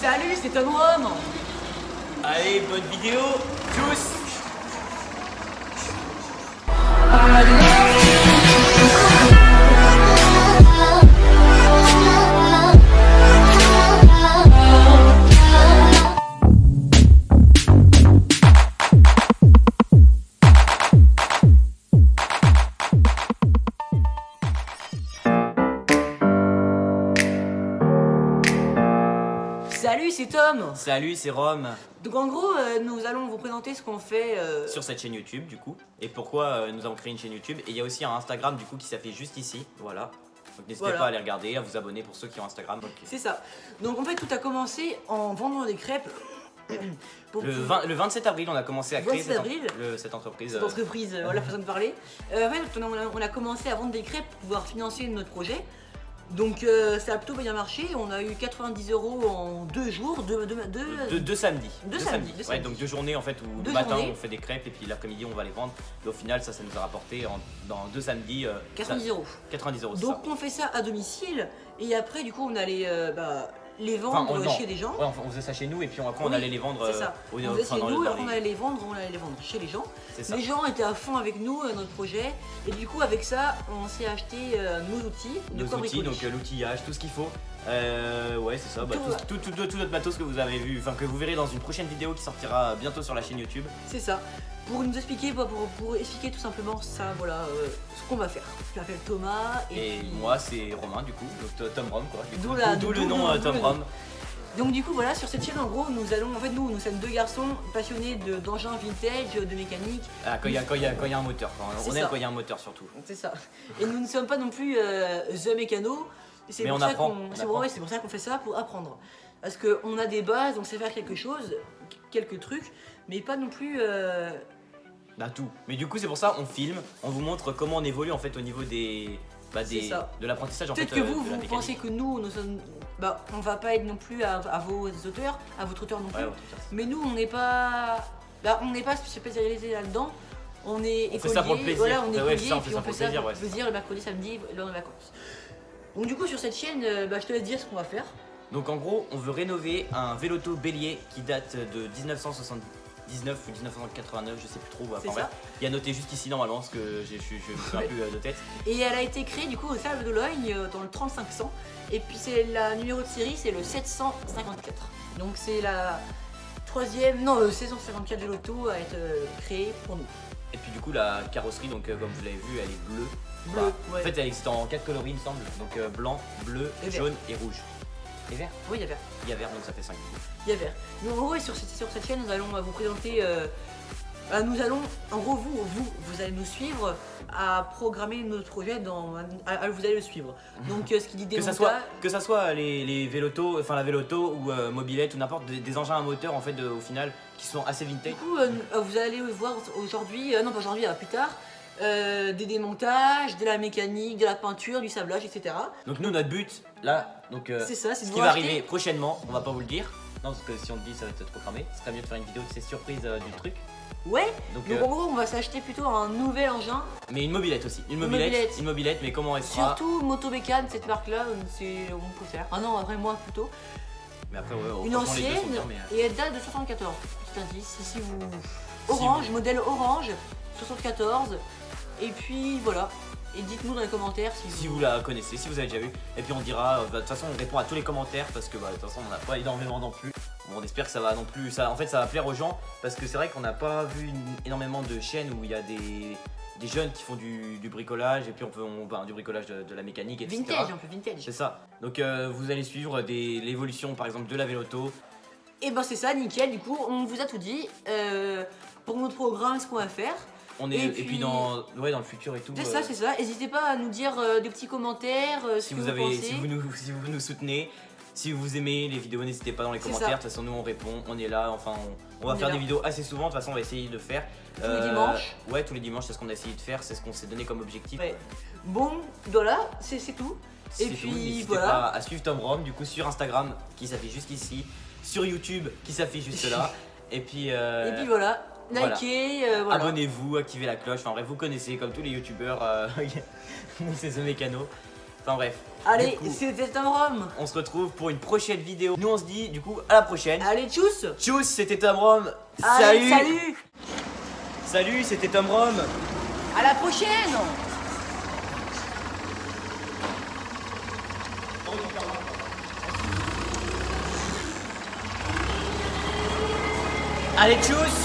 Salut, c'est Tom Rome. Allez, bonne vidéo, tous. Salut, c'est Tom. Salut, c'est Rome. Donc en gros, nous allons vous présenter ce qu'on fait Sur cette chaîne YouTube du coup. Et pourquoi nous avons créé une chaîne YouTube. Et il y a aussi un Instagram du coup qui s'affiche juste ici. Voilà. Donc n'hésitez pas à aller regarder, à vous abonner pour ceux qui ont Instagram. Donc... C'est ça. Donc en fait, tout a commencé en vendant des crêpes. Le 27 avril, on a commencé à créer cette entreprise. Cette entreprise, voilà la façon de parler. En fait, on a commencé à vendre des crêpes pour pouvoir financer notre projet. Donc ça a plutôt bien marché, on a eu 90 € en 2 jours, deux samedis. Deux samedis. Ouais, donc 2 journées en fait où le matin on fait des crêpes et puis l'après-midi on va les vendre. Et au final ça nous a rapporté dans 2 samedis 90 €. 90 €. Donc on fait ça à domicile et après du coup on allait les vendre chez des gens. Ouais, on faisait ça chez nous et puis après on allait les vendre. C'est ça. On faisait chez nous et on allait les vendre chez les gens. Les gens étaient à fond avec nous, notre projet. Et du coup avec ça, on s'est acheté nos outils. Donc l'outillage, tout ce qu'il faut. Ouais c'est ça, tout notre matos que vous avez vu, enfin que vous verrez dans une prochaine vidéo qui sortira bientôt sur la chaîne YouTube. C'est ça. Pour nous expliquer, pour expliquer tout simplement ça, voilà, ce qu'on va faire. Je m'appelle Thomas et moi c'est Romain du coup, donc Tom Rome quoi. D'où le nom Tom Rome. Donc du coup voilà, sur cette chaîne en gros nous sommes deux garçons passionnés d'engins vintage, de mécanique. Ah quand il y a un moteur, on aime quand il y a un moteur surtout. C'est ça. Et nous ne sommes pas non plus The Mécano. C'est pour ça qu'on fait ça, pour apprendre. Parce qu'on a des bases, on sait faire quelque chose, quelques trucs, mais pas non plus... tout. Mais du coup c'est pour ça on filme, on vous montre comment on évolue en fait au niveau de l'apprentissage en fait. Peut-être que vous pensez que nous sommes... on va pas être non plus à vos auteurs, à votre auteur non plus. Ouais, mais nous on n'est pas... on n'est pas spécialisé là-dedans. On est écolier, fait ça pour le plaisir. Voilà, on est écolier, on fait ça pour le plaisir, le mercredi, samedi, dans les vacances. Donc du coup sur cette chaîne, je te laisse dire ce qu'on va faire. Donc en gros, on veut rénover un Véloto Bélier qui date de 1979 ou 1989, je sais plus trop. Il y a noté juste ici normalement parce que je suis un peu de tête. Et elle a été créée du coup au Salve de Logne dans le 3500. Et puis c'est la numéro de série, c'est le 754. Donc c'est la 754 Véloto à être créée pour nous. Et puis du coup la carrosserie, donc comme vous l'avez vu, elle est bleue. En fait elle existe en 4 coloris il me semble. Donc blanc, bleu, jaune et rouge. Et vert? Oui, il y a vert. Il y a vert, donc ça fait 5. Il y a vert. Donc en gros, sur cette chaîne, nous allons vous présenter... vous allez nous suivre à programmer notre projet, vous allez le suivre. Donc ce qui dit des que ça soit les vélotos, enfin la véloto ou mobilette ou n'importe des engins à moteur en fait au final qui sont assez vintage. Du coup, vous allez voir aujourd'hui, non pas aujourd'hui, plus tard, des démontages, de la mécanique, de la peinture, du sablage, etc. Donc nous notre but là, c'est ce qui va arriver prochainement, on va pas vous le dire. Non parce que si on le dit ça va être trop cramé, ce serait mieux de faire une vidéo de ces surprises du truc. Ouais, donc en gros on va s'acheter plutôt un nouvel engin. Mais une mobilette aussi, une mobilette mais comment elle sera? Surtout Motobécane, cette marque là, on peut faire. Ah non, après moi plutôt. Mais après une ancienne et elle date de 74. Petit indice, ici vous... modèle orange, 74. Et puis voilà. Et dites-nous dans les commentaires si vous la connaissez, si vous avez déjà vu. Et puis on dira, de toute façon on répond à tous les commentaires parce que de toute façon on n'a pas énormément non plus. Bon, on espère que ça va non plus, en fait ça va plaire aux gens parce que c'est vrai qu'on n'a pas vu énormément de chaînes où il y a des jeunes qui font du bricolage et puis du bricolage de la mécanique, etc. Vintage, un peu vintage. C'est ça. Donc vous allez suivre l'évolution par exemple de la véloto. Et c'est ça, nickel, du coup on vous a tout dit. Pour notre programme, ce qu'on va faire. Et puis dans le futur et tout. C'est ça. N'hésitez pas à nous dire des petits commentaires si vous nous soutenez, si vous aimez les vidéos, n'hésitez pas dans les commentaires. De toute façon, nous on répond, on est là. Enfin, on va faire des vidéos assez souvent. De toute façon, on va essayer de le faire. Tous les dimanches. Ouais, tous les dimanches, c'est ce qu'on a essayé de faire. C'est ce qu'on s'est donné comme objectif. Ouais. Bon, voilà, c'est tout. Et puis n'hésitez pas à suivre Tom Rome, du coup, sur Instagram qui s'affiche juste ici, sur YouTube qui s'affiche juste là. Et puis voilà. Likez, voilà. Abonnez-vous, activez la cloche, enfin bref, vous connaissez comme tous les youtubeurs, nous c'est The Mécano. Enfin bref. Allez, c'était Tom Rom. On se retrouve pour une prochaine vidéo. Nous on se dit du coup à la prochaine. Allez, tchuss. Tchuss, c'était Tom Rom. Allez, salut. Salut, c'était Tom Rom. À la prochaine. Allez, tchuss.